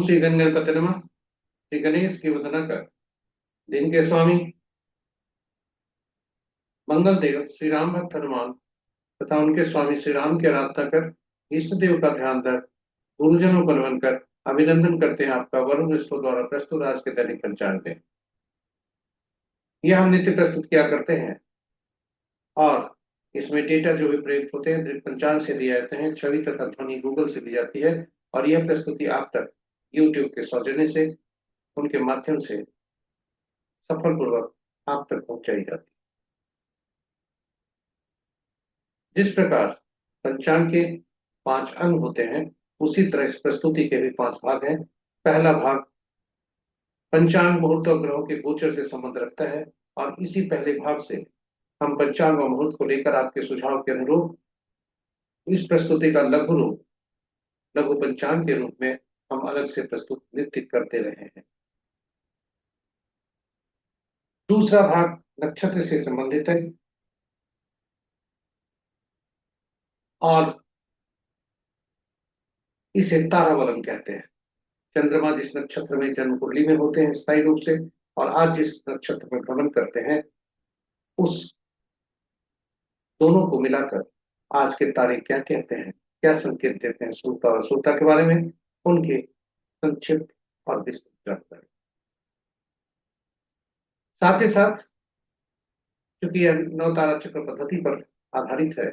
श्री गणपति नमः। श्री गणेश की वंदना कर दिन के स्वामी मंगल देव श्री राम भक्त हनुमान तथा उनके स्वामी श्री राम की आराधना कर इष्ट देव का ध्यान धर गुरुजनों को नमन कर अभिनंदन करते हैं आपका वरुण मिश्र द्वारा प्रस्तुत आज के दैनिक पंचांग में। यह हम नित्य प्रस्तुत किया करते हैं और इसमें डेटा जो भी प्रयुक्त होते हैं दृक पंचांग से दिए जाते हैं, छवि तथा ध्वनि गूगल से दी जाती है और यह प्रस्तुति आप तक यूट्यूब के सौजन्य से उनके माध्यम से सफलपूर्वक आप तक पहुंचाई जाती है। जिस प्रकार पंचांग के 5 अंग होते हैं उसी तरह इस प्रस्तुति के भी 5 भाग हैं। पहला भाग पंचांग मुहूर्त और ग्रहों के गोचर से संबंध रखता है और इसी पहले भाग से हम पंचांग और मुहूर्त को लेकर आपके सुझाव के अनुरूप इस प्रस्तुति का लघु रूप लघु पंचांग के रूप में हम अलग से प्रस्तुत नित्य करते रहे हैं। दूसरा भाग नक्षत्र से संबंधित है और इसे तारावलन कहते हैं। चंद्रमा जिस नक्षत्र में जन्म कुंडली में होते हैं स्थायी रूप से और आज जिस नक्षत्र में भ्रमण करते हैं उस दोनों को मिलाकर आज के तारे क्या कहते हैं, क्या संकेत देते हैं सूर्य और अशुभता के बारे में, उनके संक्षिप्त और विस्तृत जानकारी। साथ ही साथ चूंकि यह 9 तारा चक्र पद्धति पर आधारित है,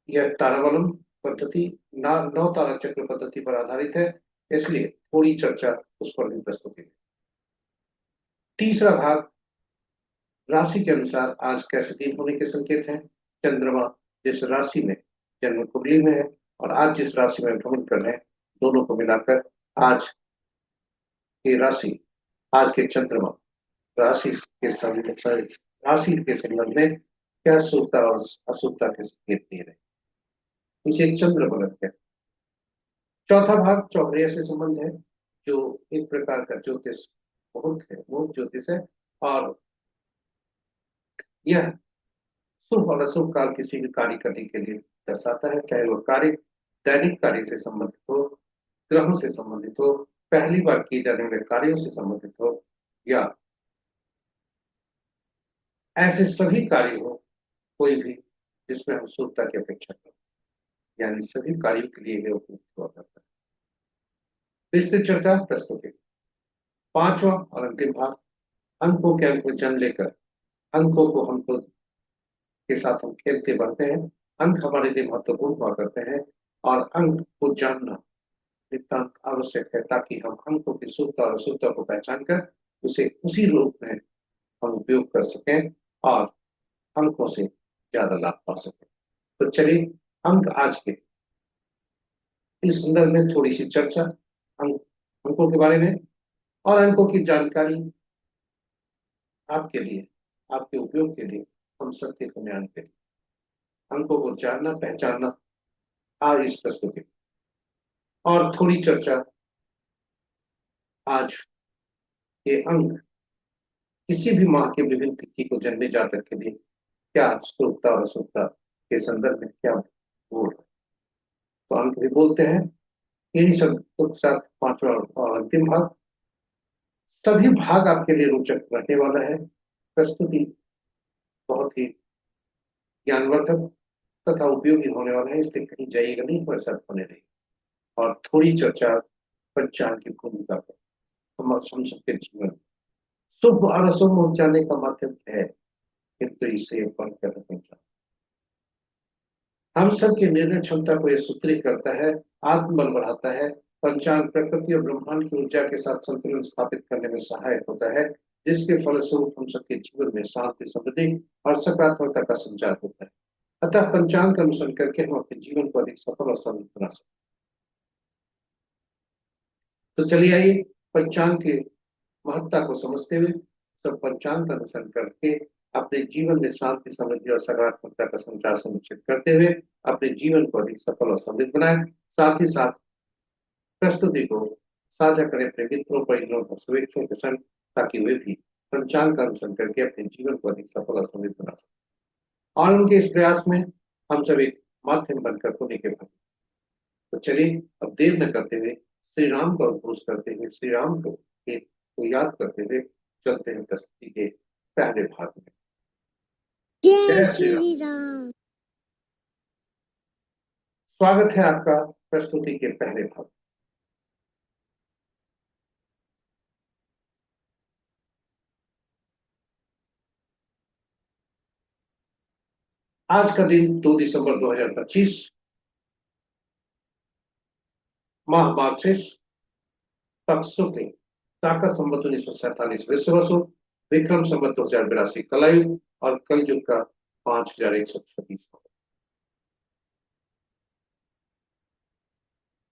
यह तारावलन पद्धति 9 तारा चक्र पद्धति पर आधारित है, इसलिए थोड़ी चर्चा उस पर भी प्रस्तुति है। तीसरा भाग राशि के अनुसार आज कैसे दिन होने के संकेत हैं। चंद्रमा जिस राशि में जन्म कुंडली में है और आज जिस राशि में भ्रमण कर रहे हैं दोनों को मिलाकर आज की राशि, आज के चंद्रमा राशि के संबंध में क्या शुभता और अशुभता के संकेत दे रहे हैं, इसे चंद्र बलन कहते हैं। चौथा भाग चौघड़िया से संबंध है जो एक प्रकार का ज्योतिष मुहूर्त ज्योतिष है और यह शुभ और अशुभ काल किसी भी कार्य करने के लिए दर्शाता है, चाहे वह कार्य दैनिक कार्य से संबंधित हो, ग्रहों से संबंधित हो, पहली बार किए जाने वाले कार्यों से संबंधित हो या ऐसे सभी कार्य हो कोई भी जिसमें हम शुभता की अपेक्षा करें, यानी सभी कार्यों के लिए यह उपयुक्त हुआ करता है। विस्तृत चर्चा प्रस्तुति। पांचवा और अंतिम भाग अंकों के अंक में जन्म लेकर अंकों को हम खुद के साथ हम खेलते बढ़ते हैं। अंक हमारे लिए महत्वपूर्ण हुआ करते हैं और अंक को जानना नितांत आवश्यक है ताकि हम अंकों की शुद्धता और अशुद्धता को पहचान कर उसे उसी रूप में हम उपयोग कर सकें और अंकों से ज्यादा लाभ पा सकें। तो चलिए अंक आज के इस संदर्भ में थोड़ी सी चर्चा अंकों के बारे में और अंकों की जानकारी आपके लिए, आपके उपयोग के लिए, हम सबके कल्याण के लिए अंकों को जानना पहचानना आज इस प्रस्तुति और थोड़ी चर्चा आज के अंक किसी भी माह के विभिन्न तिथि को जन्मे जातक के लिए क्या शुभता और अशुभता के संदर्भ में क्या बोल रहे, तो अंक भी बोलते हैं। इन्हीं सब के साथ पांचवा और अंतिम भाग, सभी भाग आपके लिए रोचक रहने वाला है। प्रस्तुति बहुत ही ज्ञानवर्धक तथा उपयोगी होने वाला है, इसलिए कहीं जाइएगा नहीं, पर साथ बने रहिए और थोड़ी चर्चा पंचांग की भूमिका पर हम सबके जीवन शुभ और अशुभ पहुंचाने का माध्यम है, किंतु इससे बंद कर पंचांग हम सबकी निर्णय क्षमता को यह सुदृढ़ करता है, आत्मबल बढ़ाता है। पंचांग प्रकृति और ब्रह्मांड की ऊर्जा के साथ संतुलन स्थापित करने में सहायक होता है, जिसके फलस्वरूप हम सबके जीवन में शांति, समृद्धि और सकारात्मकता का संचार होता है। अतः पंचांग का अनुसरण करके हम अपने जीवन को अधिक सफल और समृद्ध बना सकते हैं। तो चलिए आइए पंचांग की महत्ता को समझते हुए सब पंचांग का अनुसरण करके अपने जीवन में शांति, समृद्धि और सकारात्मकता का संचार सुनिश्चित करते हुए अपने जीवन को अधिक सफल और समृद्ध बनाए। साथ ही साथ प्रस्तुति को साझा करें अपने मित्रों, परिजनों और शुभेच्छुओं के संग ताकि वे भी पंचांग का अनुसरण करके अपने जीवन को अधिक सफल और समृद्ध बना सकें और उनके इस प्रयास में हम सब एक माध्यम बनकर होने के बाद तो चलिए अब देर न करते हुए श्री राम का उद्घोष करते हुए श्री राम को याद करते हुए चलते हैं प्रस्तुति के पहले भाग में। जय श्री राम। स्वागत है आपका प्रस्तुति के पहले भाग। आज का दिन 2 दिसंबर 2025 माह मार्क्सिस तत्सुते शाका संवत 1947 विश्ववसु विक्रम संवत 2082 कलयुग और कलयुग का 5136।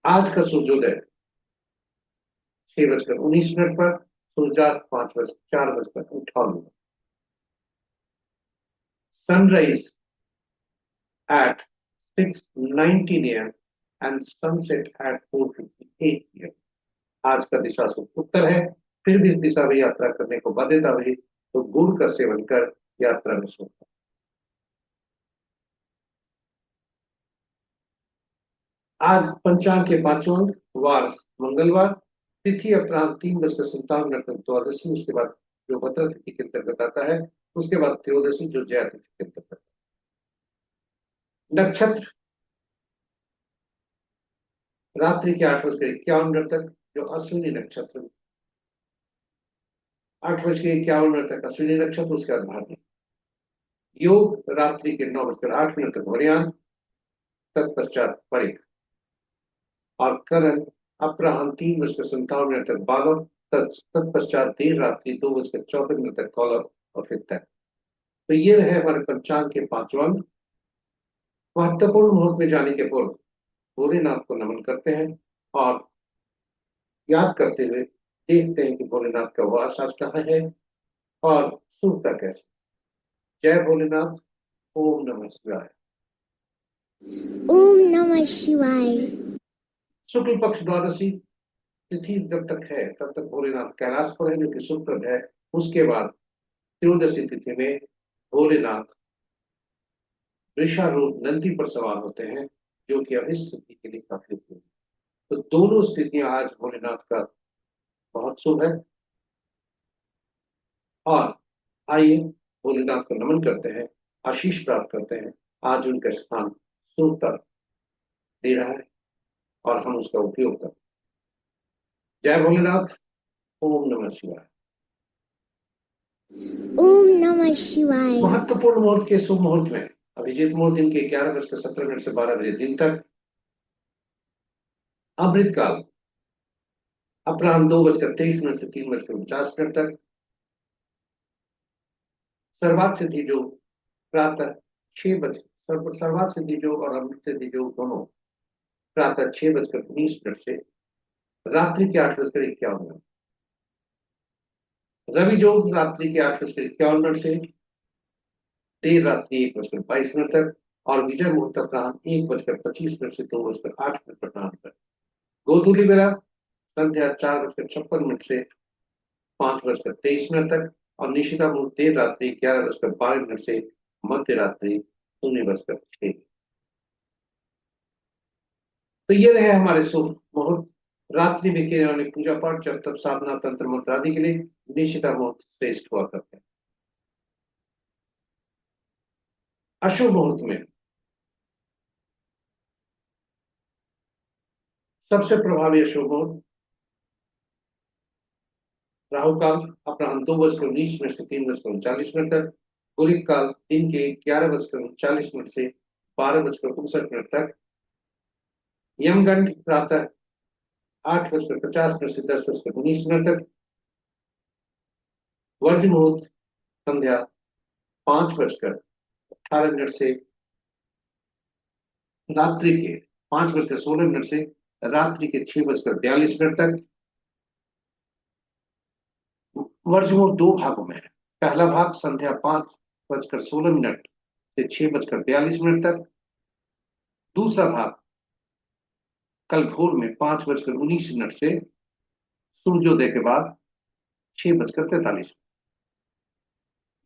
आज का सूर्योदय 6:19 पर, सूर्यास्त 4:58। Sunrise at 6:19 AM and sunset at 4:58 PM। आज का दिशा सूत्र उत्तर है। फिर भी इस दिशा में यात्रा करने को बाध्यता रही तो गुड़ का सेवन कर यात्रा में सोचा। आज पंचांग के पांचों अंक, वार मंगलवार, तिथि अपराह्न 3:57 द्वादशी, उसके बाद जो भद्रा तिथि के अंतर्गत आता है, उसके बाद त्रयोदशी जो जया तिथि के अंतर्गत। नक्षत्र रात्रि के 8:51 तक जो अश्विनी नक्षत्र, 8:51 तक अश्विनी नक्षत्र, उसके बाद भारती। योग रात्रि के 9:08 तक वरियान, तत्पश्चात परिक। और करण अपराह्न 3:57 तक बालव, तत्पश्चात देर रात्रि 2:14 तक कौलव और फिर तक। तो ये रहे हमारे पंचांग के पांचों अंक। महत्वपूर्ण मुहूर्त में जाने के पूर्व भोलेनाथ को नमन करते हैं और याद करते हुए देखते हैं कि भोलेनाथ का वास आज कहाँ है और सूखता कैसे। जय भोलेनाथ। ओम नमः शिवाय। ओम नमः शिवाय। शुक्ल पक्ष द्वादशी तिथि जब तक है तब तक भोलेनाथ कैलाश पर है, जो कि सुप्रद है। उसके बाद त्रयोदशी तिथि में भोलेनाथ वृषारूढ़ नंदी पर सवार होते हैं, जो कि अभिष्ट सिद्धि के लिए काफी उपयोगी। तो दोनों स्थितियां आज भोलेनाथ का बहुत शुभ है। और आइए भोलेनाथ को नमन करते हैं, आशीष प्राप्त करते हैं। आज उनका स्थान शुभता दे रहा है और हम उसका उपयोग करते हैं। जय भोलेनाथ। ओम नमः शिवाय। ओम नमः शिवाय। महत्वपूर्ण मुहूर्त के शुभ मुहूर्त में अभिजीत मुहूर्त दिन के 11:17 से 12 बजे दिन तक। अमृत काल अपराह्न 2:23 से 3:49 तक। सर्वात सिद्धि योग प्रातः 6 बजे, सर्वात सिद्धि योग और अमृत सिद्धि योग दोनों प्रातः 6:19 से रात्रि के 8:51। रवि योग रात्रि के 8:51 से देर रात्रि 1:22 तक। और विजय मुहूर्त अपराह्न 1:25 से 2:08 तक। गोधूली बेला संध्या 4:56 से 5:23 तक। और निशिता मुहूर्त देर रात्रि 11:12 से मध्य रात्रि 0:06। तो ये रहे हमारे शुभ मुहूर्त। रात्रि में किए जाने पूजा पाठ, जब तक साधना, तंत्र मंत्र आदि के लिए निशिता मुहूर्त श्रेष्ठ हुआ करते हैं। अशुभ मुहूर्त में सबसे प्रभावी अशुभ मुहूर्त राहु काल अपराह्न 2:19 से 3:39 तक। गुलिक काल दिन के 11:39 से 12:59 तक। यमगंड प्रातः 8:50 से 10:19 तक। वर्ज मुहूर्त संध्या 5:18 से रात्रि के 5:16 से रात्रि के 6:42 तक। वर्ज मुहूर्त दो भागों में है। पहला भाग संध्या 5:16 से 6:42 तक। दूसरा भाग कल भोर में 5:19 से सूर्योदय के बाद 6:43।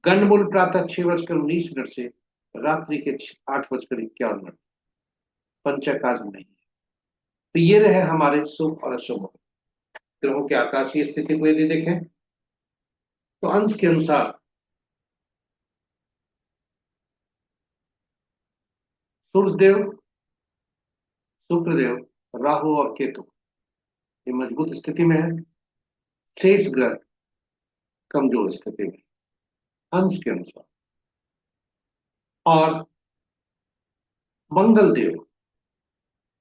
गंडमूल प्रातः 6:19 से रात्रि के 8:51। पंचकाज नहीं है। तो ये रहे हमारे शुभ और अशुभ ग्रहों की आकाशीय स्थिति को यदि देखें तो अंश के अनुसार सूर्यदेव, शुक्रदेव, राहु और केतु ये मजबूत स्थिति में है। शेष ग्रह कमजोर स्थिति में अंश के अनुसार। और मंगल देव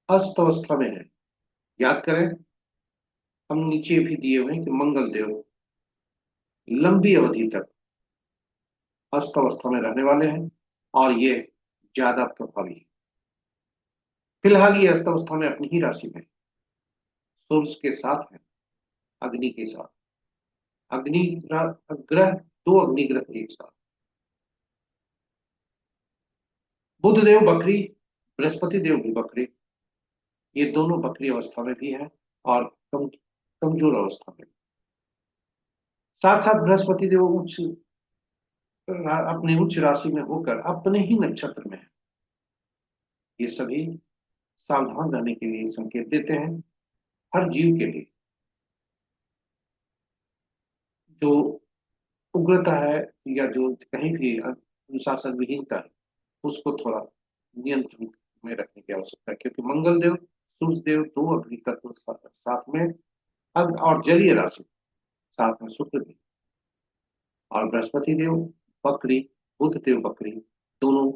अस्त अवस्था में है। याद करें, हम नीचे भी दिए हुए हैं कि मंगल देव लंबी अवधि तक अस्त अवस्था में रहने वाले हैं और ये ज्यादा प्रभावी है। फिलहाल ये अस्त अवस्था में अपनी ही राशि में सूर्य के साथ है, अग्नि के साथ। अग्नि ग्रह, दो अग्नि ग्रह एक साथ। बुध देव बकरी, बृहस्पति देव भी बकरी, ये दोनों बकरी अवस्था में भी है और कमजोर अवस्था में। साथ साथ बृहस्पति देव अपने उच्च राशि में होकर अपने ही नक्षत्र में है। ये सभी सावधान रहने के लिए संकेत देते हैं हर जीव के लिए। जो उग्रता है या जो कहीं भी अनुशासन विहीनता है उसको थोड़ा नियंत्रण में रखने की आवश्यकता है, क्योंकि मंगल देव, सूर्य देव दो अग्नि तत्व साथ में, अग्नि और जलीय राशि साथ में शुक्र देव, और बृहस्पति देव बकरी, बुध देव बकरी, दोनों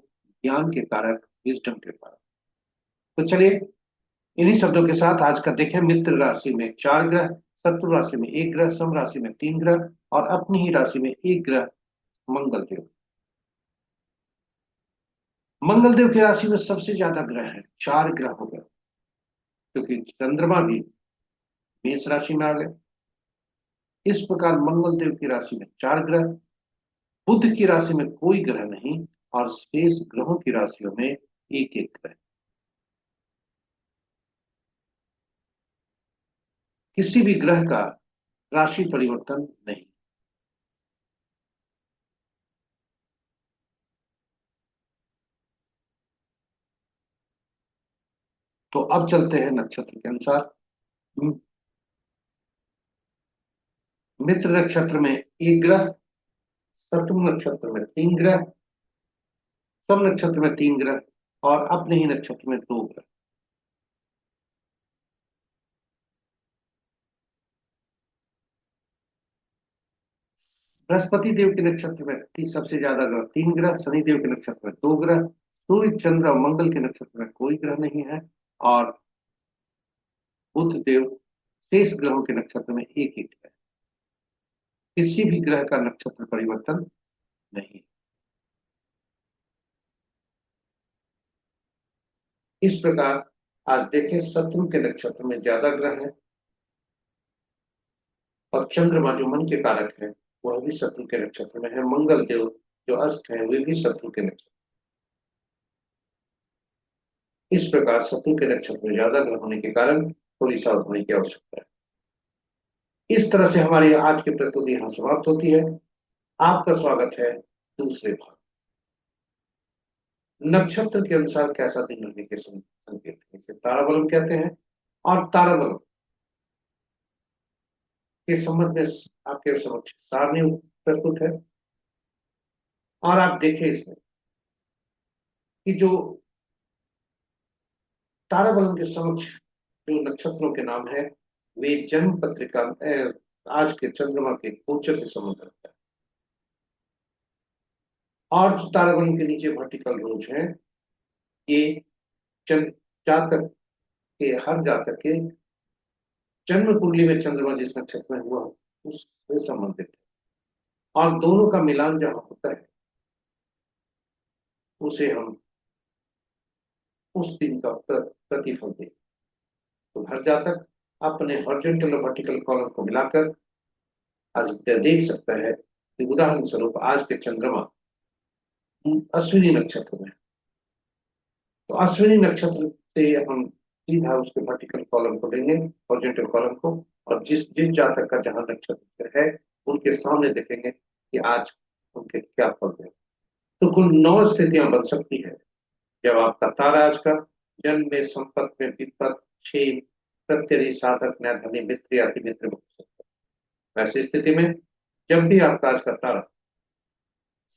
ज्ञान के कारक, विजडम के कारक। तो चलिए इन्हीं शब्दों के साथ आज का देखें। मित्र राशि में 4 ग्रह, शत्रु राशि में 1 ग्रह, सम राशि में 3 ग्रह और अपनी ही राशि में 1 ग्रह मंगल देव। मंगल देव की राशि में सबसे ज्यादा ग्रह है, 4 ग्रह हो गए, क्योंकि चंद्रमा भी मेष राशि में आ गए। इस प्रकार मंगल देव की राशि में 4 ग्रह, बुध की राशि में कोई ग्रह नहीं और शेष ग्रहों की राशियों में एक एक ग्रह। किसी भी ग्रह का राशि परिवर्तन नहीं। तो अब चलते हैं नक्षत्र के अनुसार। मित्र नक्षत्र में 1 ग्रह, शत्रु नक्षत्र में 3 ग्रह, सम नक्षत्र में 3 ग्रह और अपने ही नक्षत्र में 2 ग्रह। बृहस्पति देव के नक्षत्र में सबसे ज्यादा ग्रह 3 ग्रह, शनि देव के नक्षत्र में 2 ग्रह, सूर्य, चंद्र और मंगल के नक्षत्र में कोई ग्रह नहीं है और बुध देव शेष ग्रहों के नक्षत्र में एक एक है। किसी भी ग्रह का नक्षत्र परिवर्तन नहीं। इस प्रकार आज देखें, शत्रु के नक्षत्र में ज्यादा ग्रह है और चंद्रमा जो मन के कारक है वह भी शत्रु के नक्षत्र में है। मंगल देव जो अस्त है वे भी शत्रु के नक्षत्र। इस प्रकार शत्रु के नक्षत्र में ज्यादा ग्रह होने के कारण थोड़ी सावधानी की आवश्यकता है। इस तरह से हमारी आज की प्रस्तुति यहाँ समाप्त होती है। आपका स्वागत है दूसरे भाग। नक्षत्र के अनुसार कैसा दिन रहने के संकेत हैं, इसे ताराबलम कहते हैं। और ताराबलम के संबंध में आपके समक्ष सारणी प्रस्तुत है और आप देखें इसमें कि जो ताराबलम के समक्ष जो नक्षत्रों के नाम है वे जन्म पत्रिका आज के चंद्रमा के गोचर से संबंध रखता है। और जो ताराबलम के नीचे वर्टिकल रोज है ये जातक के, हर जातक के जन्म कुंडली में चंद्रमा जिस नक्षत्र में हुआ उससे संबंधित है और दोनों का मिलान जहां होता है उसे हम उस दिन का प्रतिफल दें। तो हर जातक अपने हॉरिजॉन्टल और वर्टिकल कॉलम को मिलाकर आज देख सकता है कि उदाहरण स्वरूप आज के चंद्रमा अश्विनी नक्षत्र में। तो अश्विनी नक्षत्र से हम सीधा उसके वर्टिकल कॉलम को लेंगे, हॉरिजॉन्टल कॉलम को, और जिस जिस जातक का जहां नक्षत्र है उनके सामने देखेंगे कि आज उनके क्या फल है। तो कुल 9 स्थितियां बन सकती है जब आपका तारा आज का जन्म में, संपत्ति में, विपत, क्षेम प्रत्ययी साधक नैधनी मित्र या अति मित्र हो सकता है। ऐसी स्थिति में जब भी आपका आज का तारा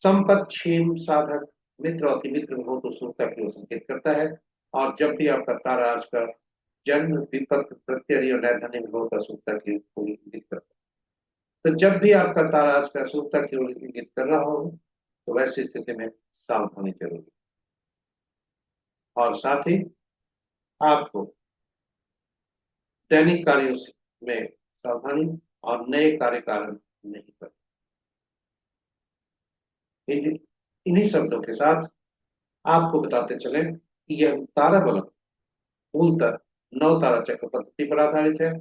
संपत क्षेम साधक मित्र और अति मित्र हो तो शुभता की ओर संकेत करता है। और जब भी आपका तारा आज का जन्म विपत्त प्रत्यय और नैधन्य में हो तो शुभता की ओर इंगित करता है। तो जब भी आपका तारा आज का शुभता की ओर इंगित कर रहा हो तो वैसी स्थिति में सावधानी जरूरी है। और साथ ही आपको दैनिक कार्यों में सावधानी और नए कार्य कारण नहीं करना। इन्हीं शब्दों के साथ आपको बताते चले कि यह तारा बलम मूलतः नौ तारा चक्र पद्धति पर आधारित है।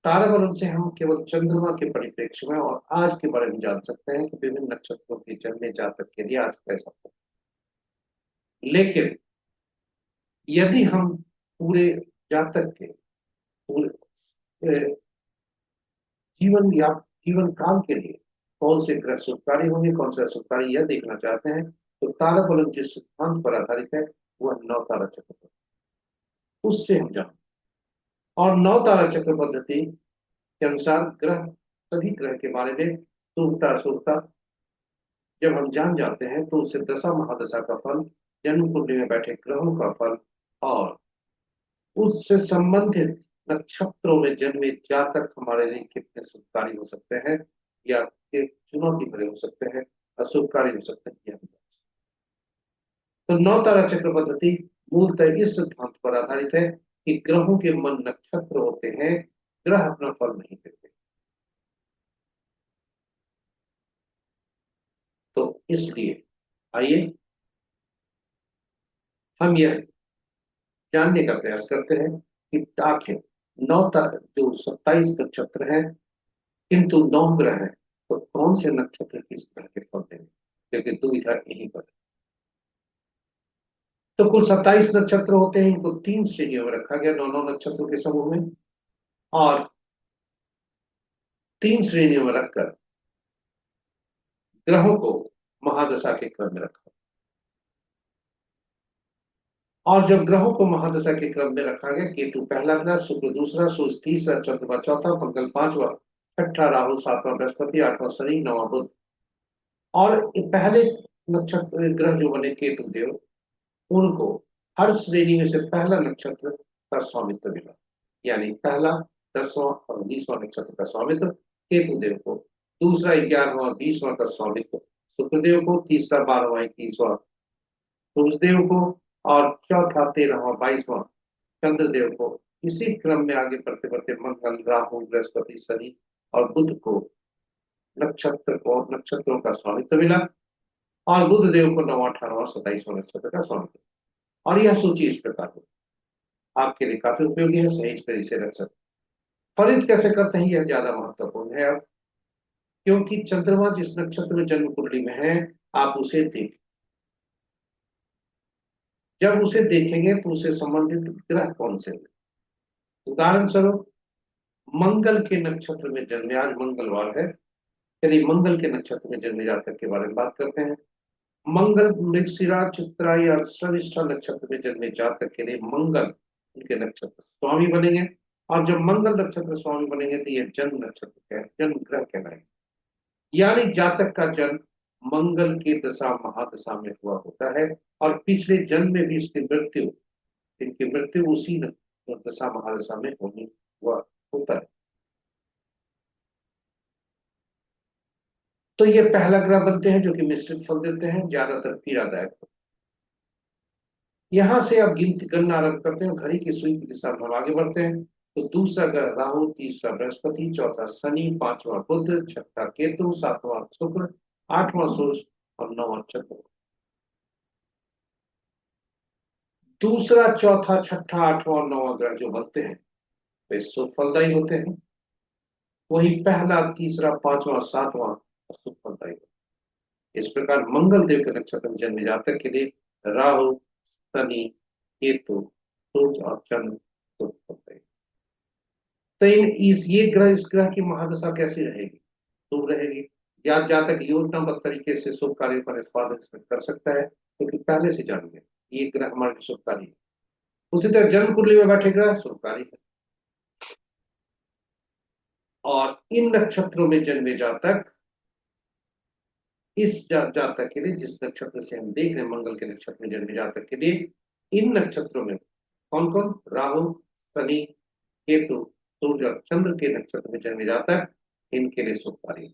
तारा बलम से हम केवल चंद्रमा के परिप्रेक्ष्य में और आज के बारे में जान सकते हैं कि विभिन्न नक्षत्रों के जन्मे जातक के लिए आज कैसा हो। लेकिन यदि हम पूरे जातक के पूरे जीवन या जीवन काल के लिए कौन से ग्रह शुभकारी होंगे कौन से अशुभकारी यह देखना चाहते हैं तो तारा बलम जिस सिद्धांत पर आधारित है वह नौ तारा चक्र पर उससे हम जान। और नौ तारा चक्र पद्धति के अनुसार ग्रह सभी ग्रह के बारे में शुभता अशुभता जब हम जान जाते हैं तो उससे दशा महादशा का फल जन्म कुंडली में बैठे ग्रहों का फल और उससे संबंधित नक्षत्रों में जन्मे जातक हमारे लिए कितने शुभकारी हो सकते हैं या चुनौती भरे हो सकते हैं अशुभकारी हो सकते हैं। तो नौ तारा चक्र पद्धति मूलतः इस सिद्धांत पर आधारित है कि ग्रहों के मन नक्षत्र होते हैं ग्रह अपना फल नहीं देते। तो इसलिए आइए हम यह जानने का प्रयास करते हैं कि आखिर जो 27 नक्षत्र हैं किंतु 9 ग्रह हैं तो कौन से नक्षत्र किस ग्रह के फल देंगे क्योंकि दुविधा यहीं पर। तो कुल 27 नक्षत्र होते हैं इनको 3 श्रेणियों में रखा गया 9 नक्षत्रों के समूह में और 3 श्रेणियों में रखकर ग्रहों को महादशा के क्रम में रखा। और जब ग्रहों को महादशा के क्रम में रखा गया केतु पहला ग्रह शुक्र दूसरा सूर्य तीसरा चंद्रमा चौथा मंगल पांचवा छठा राहु सातवां बृहस्पति आठवां शनि नौवां बुध। और पहले नक्षत्र ग्रह जो बने केतु देव उनको हर श्रेणी में से पहला नक्षत्र का स्वामित्व मिला यानी पहला 10वां और 20वां नक्षत्र का स्वामित्व केतु देव को दूसरा 11वां 20वां का स्वामित्व शुक्रदेव को तीसरा 12वां 21वां सूर्यदेव को और चौथा 13वां 22वां चंद्रदेव को। इसी क्रम में आगे बढ़ते बढ़ते मंगल राहु बृहस्पति शनि और बुध को नक्षत्रों का स्वामित्व मिला और बुध देव को 9वां 18वां 27वां नक्षत्र का स्वामित्व। और यह सूची इस प्रकार हो आपके लिए काफी उपयोगी है सही कर इसे रख सकते। फलित कैसे करते हैं यह ज्यादा महत्वपूर्ण है अब क्योंकि चंद्रमा जिस नक्षत्र में जन्म कुंडली में है आप उसे देख जब उसे देखेंगे तो उसे संबंधित ग्रह कौन से उदाहरण स्वरूप मंगल के नक्षत्र में जन्मे आज मंगलवार है चलिए मंगल के नक्षत्र में जन्मे जातक के बारे में बात करते हैं। मंगल मृगशिरा चित्रा या शनिष्ठा नक्षत्र में जन्मे जातक के लिए मंगल उनके नक्षत्र स्वामी बनेंगे और जब मंगल नक्षत्र स्वामी बनेंगे तो ये जन्म नक्षत्र जन्म ग्रह कहलाएंगे यानी जातक का जन्म मंगल की दशा महादशा में हुआ होता है और पिछले जन्म में भी इनकी मृत्यु उसी दशा महादशा में होनी हुआ होता है। तो ये पहला ग्रह बनते हैं जो कि मिश्रित फल देते हैं ज्यादातर पीड़ादायक। यहां से आप गिनती करना आरंभ करते हैं घड़ी की सुई की दिशा में हम आगे बढ़ते हैं तो दूसरा ग्रह राहु तीसरा बृहस्पति चौथा शनि पांचवा बुध छठा केतु सातवां शुक्र आठवां सूर्य और नौवां चंद्र। दूसरा चौथा छठा आठवां और नौवां ग्रह जो बनते हैं वे शुभ फलदायी होते हैं वही पहला तीसरा पांचवा सातवां शुभ फलदायी होते हैं। इस प्रकार मंगल देव के नक्षत्र में जन्मे जातक के लिए राहु शनि केतु सूर्य और चंद्र शुभ फलदायी। तो इस ग्रह की महादशा कैसी रहेगी शुभ रहेगी या जातक योजनाबद्ध तरीके से शुभ कार्य का निष्पादन कर सकता है क्योंकि पहले से जान गए ये ग्रह हमारे शुभ कार्य उसी तरह जन्म कुंडली में बैठे ग्रह शुभकारी है। और इन नक्षत्रों में जन्मे जातक, इस जातक के लिए जिस नक्षत्र से हम देख रहे हैं, मंगल के नक्षत्र में जन्मे जातक के लिए इन नक्षत्रों में कौन कौन, राहु, शनि, केतु, सूर्य और चंद्र के नक्षत्र में जन्मे जातक, इनके लिए शुभकारी है।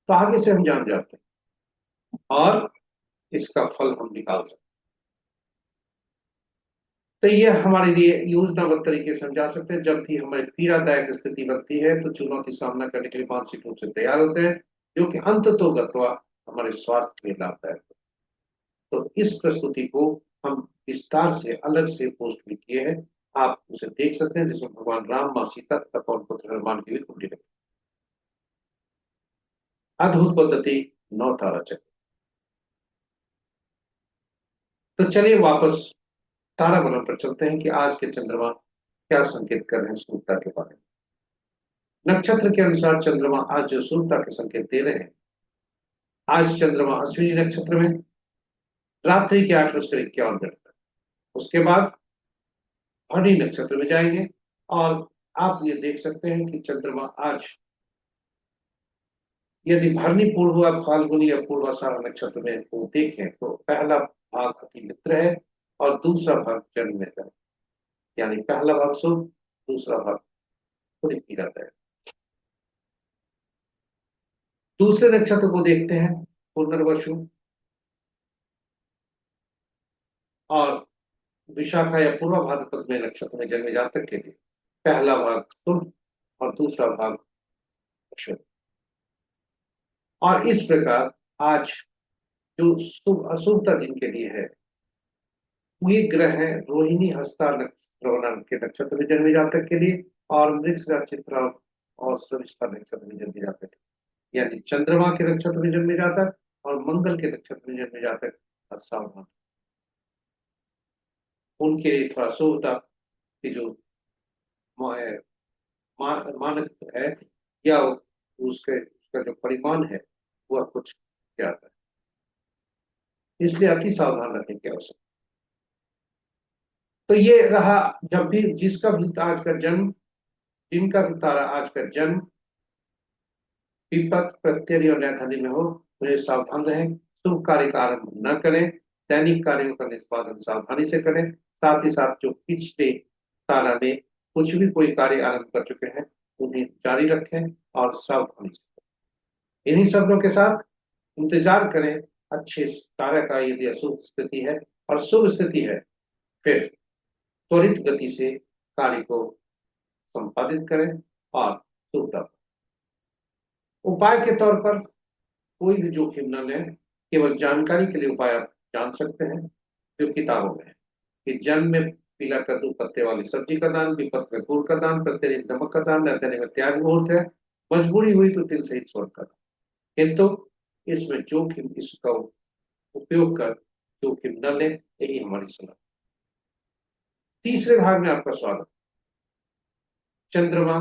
तो आगे से हम जान जाते हैं और इसका फल हम निकाल सकते हैं। तो ये हमारे लिए योजनाबद्ध तरीके से हम जा सकते हैं। जब भी हमारी पीड़ादायक स्थिति बनती है तो चुनौती सामना करने के लिए मानसिक रूप से तैयार होते हैं, जो कि अंततोगत्वा हमारे स्वास्थ्य के लिए लाभदायक है। तो इस प्रस्तुति को हम विस्तार से अलग से पोस्ट भी किए हैं, आप उसे देख सकते हैं, जिसमें भगवान राम, माँ सीता तथा पवन पुत्र हनुमान की भी कुंडली रखी। अद्भुत पद्धति 9 तारा चक्र। तो चलिए वापस तारा बलम पर चलते हैं कि आज के चंद्रमा क्या संकेत कर रहे हैं शुभता के बारे में। नक्षत्र के अनुसार चंद्रमा आज जो शुभता के संकेत दे रहे हैं, आज चंद्रमा अश्विनी नक्षत्र में रात्रि के 8:51 तक, उसके बाद भरणी नक्षत्र में जाएंगे। और आप ये देख सकते हैं कि चंद्रमा आज यदि भरणी पूर्व फाल्गुनी या पूर्वाषाढ़ नक्षत्र में वो देखें तो पहला भाग अति मित्र है और दूसरा भाग जन्म में है, यानी पहला भाग शुभ, दूसरा भाग थोड़ी पीड़ादायक है। दूसरे नक्षत्र को देखते हैं पुनर्वसु और विशाखा या पूर्व भाद्रपद में नक्षत्र में जन्मे जातक के लिए पहला भाग शुभ और दूसरा भाग अशुभ। और इस प्रकार आज जो शुभ अशुभता जिनके लिए है, ये ग्रह है रोहिणी, हस्ता नक्षत्र के नक्षत्र में जन्मे जातक के लिए और मृगशिरा, चित्रा और शर्विष्ठा नक्षत्र में जन्मे जातक, यानी चंद्रमा के नक्षत्र में जन्मे जातक और मंगल के नक्षत्र में जन्मे जातक सावधान, उनके लिए थोड़ा शुभता की जो मानक है या उसका जो परिमाण है वह कुछ ज्यादा है, इसलिए अति सावधान रहने की आवश्यकता। तो ये रहा, जब भी जिसका भी आज का जन्म, जिनका भी तारा आज का जन्म विपत, प्रत्यय और नैथनी में हो, उन्हें सावधान रहें, शुभ कार्य का आरंभ न करें, दैनिक कार्यों का निष्पादन सावधानी से करें। साथ ही साथ जो पिछले तारा में कुछ भी कोई कार्य आरंभ कर चुके हैं उन्हें जारी रखें और सावधानी से। इन्हीं शब्दों के साथ इंतजार करें अच्छे तारा का, यदि अशुभ स्थिति है और शुभ स्थिति है फिर त्वरित गति से कार्य को संपादित करें और शुभता। उपाय के तौर पर कोई भी जोखिम न लें, केवल जानकारी के लिए उपाय आप जान सकते हैं जो किताबों में है कि जन्म में पीला कद्दू पत्ते वाली सब्जी का दान, विपत में गुड़ का दान, प्रत्यय नमक का दान, नैतने में त्याग मुहूर्त है, मजबूरी हुई तो तिल सहित स्वर्ण का दान। किंतु इसमें जोखिम, इसका उपयोग कर जोखिम न लें, यही हमारी सलाह। तीसरे भाग में आपका स्वागत। चंद्रमा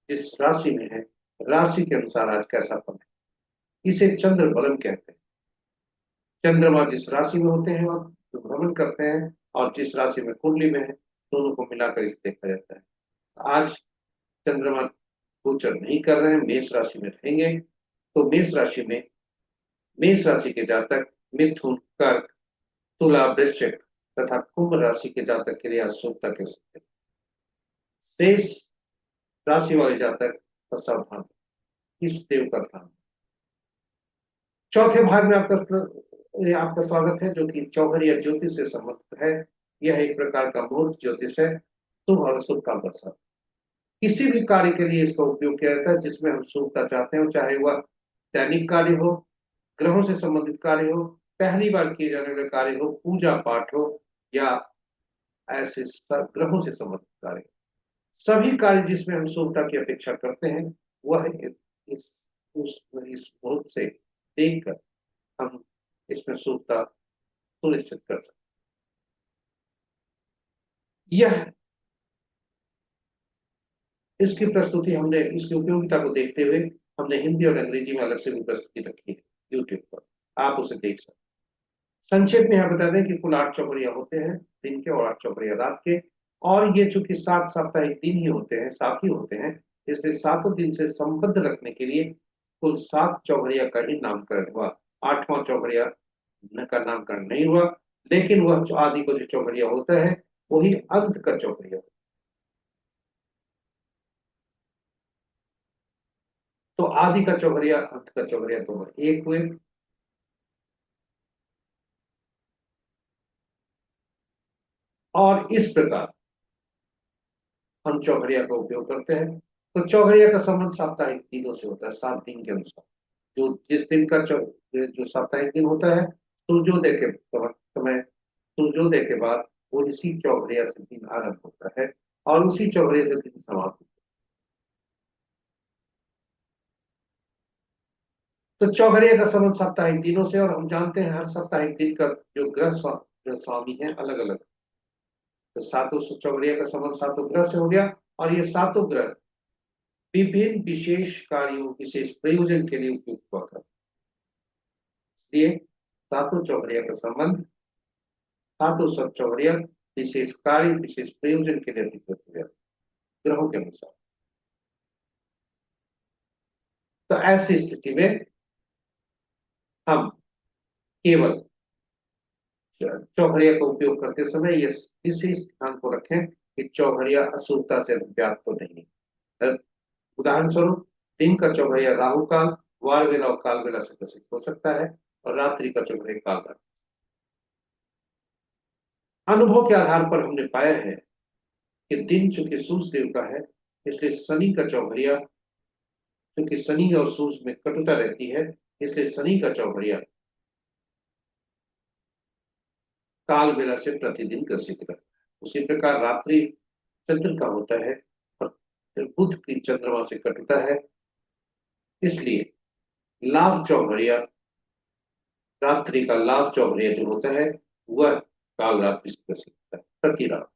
जिस राशि में है, राशि के अनुसार आज कैसा फल है, इसे चंद्र बलम कहते हैं। चंद्रमा जिस राशि में होते हैं और जो भ्रमण करते हैं और जिस राशि में कुंडली में है, दोनों को मिलाकर इसे देखा जाता है। आज चंद्रमा गोचर नहीं कर रहे हैं, मेष राशि में रहेंगे, तो मेष राशि के जातक मिथुन, कर्क, तुला, वृश्चिक तथा कुंभ राशि के जातक के लिए अशुभता के शेष राशि वाले जातक सावधान, इस देव का ध्यान। चौथे भाग में आपका स्वागत है, जो कि चौहर या ज्योतिष से संबंधित है। यह एक प्रकार का मूर्त ज्योतिष है, शुभ और अशुभ का दर्शाता। किसी भी कार्य के लिए इसका उपयोग किया जाता है जिसमें हम शुभता चाहते हैं, चाहे वह दैनिक कार्य हो, ग्रहों से संबंधित कार्य हो, पहली बार किए जाने वाले कार्य हो, पूजा पाठ हो या ऐसे ग्रहों से संबंधित कार्य, सभी कार्य जिसमें हम शुभता की अपेक्षा करते हैं वह इस इस मुहूर्त से देखकर हम इसमें शुभता सुनिश्चित कर सकते। यह इसकी प्रस्तुति हमने, इसकी उपयोगिता को देखते हुए हमने हिंदी और अंग्रेजी में अलग से भी प्रस्तुति रखी है यूट्यूब पर, आप उसे देख सकते। संक्षेप में यहाँ बता दें कि कुल 8 चौघड़िया होते हैं दिन के और 8 चौघड़िया रात के। और ये चूंकि 7 साप्ताहिक दिन ही होते हैं, 7 ही होते हैं, इसलिए 7 दिन से संबद्ध रखने के लिए कुल 7 चौघड़िया का ही नामकरण हुआ। 8वां चौघड़िया का नामकरण नहीं हुआ, लेकिन वह जो आदि को जो चौघड़िया होता है वही अंत का चौघड़िया। तो आदि का चौघड़िया अंत का चौघड़िया दोनों एक हुए। और इस प्रकार हम चौघड़िया का उपयोग करते हैं। तो चौघड़िया का संबंध साप्ताहिक दिनों से होता है, 7 दिन के अनुसार। जो जिस दिन का जो साप्ताहिक दिन होता है, सूर्योदय के समय, सूर्योदय के बाद वो इसी चौघड़िया से दिन आरंभ होता है और उसी चौघड़िया से दिन समाप्त होता है। तो चौघड़िया का संबंध साप्ताहिक दिनों से, और हम जानते हैं हर साप्ताहिक दिन का जो जो स्वामी है अलग अलग। तो सातों चौघड़िया का संबंध सातों ग्रह से हो गया, और ये सातों ग्रह विभिन्न विशेष कार्यों, विशेष प्रयोजन के लिए उपयुक्त हुआ करते हैं। इसलिए सातों चौघड़िया का संबंध, सातों सब चौघड़िया विशेष कार्य, विशेष प्रयोजन के लिए उपयुक्त हुआ ग्रहों के अनुसार। तो ऐसी स्थिति में हम केवल चौघड़िया का उपयोग करते समय ये विशेष ध्यान को रखें कि चौघड़िया अशुभता से व्याप्त तो नहीं है। उदाहरण स्वरूप दिन का चौघड़िया राहु काल, वार वेला और काल वेला से ग्रसित हो सकता है, और रात्रि का चौघड़िया काल रात्रि। अनुभव के आधार पर हमने पाया है कि दिन चूंकि सूर्य देव का है, इसलिए शनि का चौघड़िया, क्योंकि शनि और सूर्य में कटुता रहती है, इसलिए शनि का चौघड़िया काल बेला से प्रतिदिन ग्रसित करता है। उसी प्रकार रात्रि चंद्र का होता है और बुध की चंद्रमा से कटुता है, इसलिए लाभ चौघड़िया, रात्रि का लाभ चौघड़िया जो होता है वह काल रात्रि से ग्रसित होता है प्रति रात।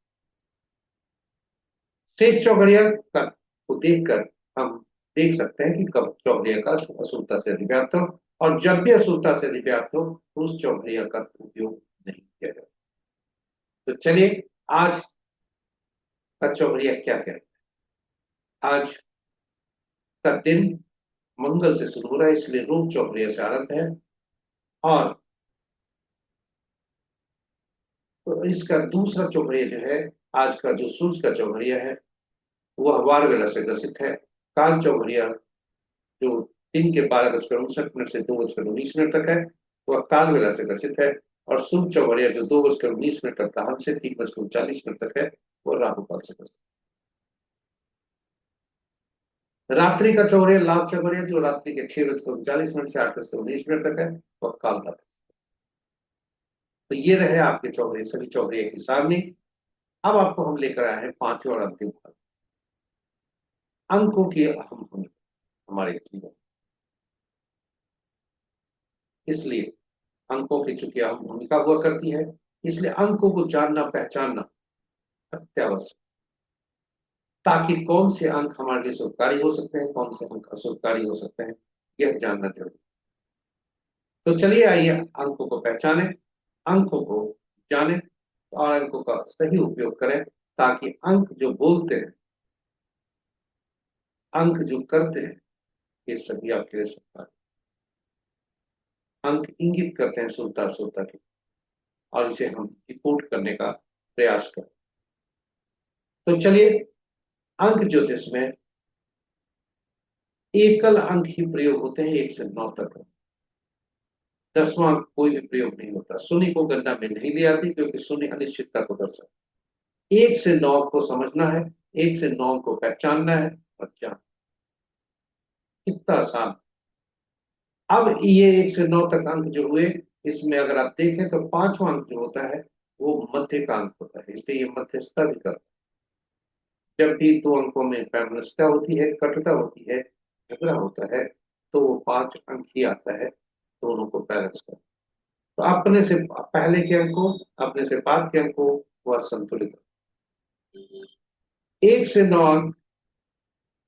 शेष चौघड़िया का को देखकर हम देख सकते हैं कि कब चौघड़िया का अशुभता से अधिव्याप्त हो, और जब भी अशुभता से अधिव्याप्त हो तो उस चौघड़िया का उपयोग नहीं किया जाए। तो चलिए आज का चौघड़िया क्या कहता है। आज का दिन मंगल से शुरू हो रहा है, इसलिए रूप चौघड़िया से आरंभ है, और तो इसका दूसरा चौघड़िया जो है, आज का जो सूर्य का चौघड़िया है वह वार वेला से ग्रसित है। काल चौघड़िया जो दिन के 12:59 से 2:19 तक है वह काल वेला से ग्रसित है, और शुभ चौघड़िया जो 2:19 अपराह्न से 3:39 तक है वह राहु काल से ग्रसित है। रात्रि का चौघड़िया लाभ चौघड़िया जो रात्रि के 6:39 से 8:19 तक है वह काल रात्रि। तो ये रहे आपके चौघड़िया, सभी चौघड़िया की सारणी। अब आपको हम लेकर आए हैं पांचवें और अंतिम भाग, अंकों की अहम भूमिका हमारे जीवन। इसलिए अंकों की चूंकि अहम भूमिका हुआ करती है, इसलिए अंकों को जानना पहचानना अत्यावश्यक, ताकि कौन से अंक हमारे लिए शुभकारी हो सकते हैं, कौन से अंक अशुभकारी हो सकते हैं, यह जानना जरूरी। तो चलिए आइए अंकों को पहचाने, अंकों को जाने और अंकों का सही उपयोग करें, ताकि अंक जो बोलते हैं, अंक जो करते हैं, ये सभी आपके लिए शुभकारी। अंक इंगित करते हैं शुद्धता अशुद्धता की, और इसे हम रिपोर्ट करने का प्रयास करें। तो चलिए, अंक ज्योतिष में एकल अंक ही प्रयोग होते हैं 1 से 9 तक। 10वां अंक कोई भी प्रयोग नहीं होता। शून्य को गणना में नहीं ली जाती, क्योंकि शून्य अनिश्चितता को दर्शाता है। 1 से 9 को समझना है, 1 से 9 को पहचानना है और जानना। कितना आसान। अब ये 1 से 9 तक अंक जो हुए, इसमें अगर आप देखें तो 5वां अंक जो होता है वो मध्य का अंक होता है, इसलिए ये मध्यस्थता भी करता है। जब भी दो अंकों में वैमनस्यता होती है, कटुता होती है, झगड़ा होता है, तो वो 5 अंक ही आता है दोनों को बैलेंस कर। तो अपने से पहले के अंकों, अपने से बाद के अंकों वह संतुलित। 1 से 9 अंक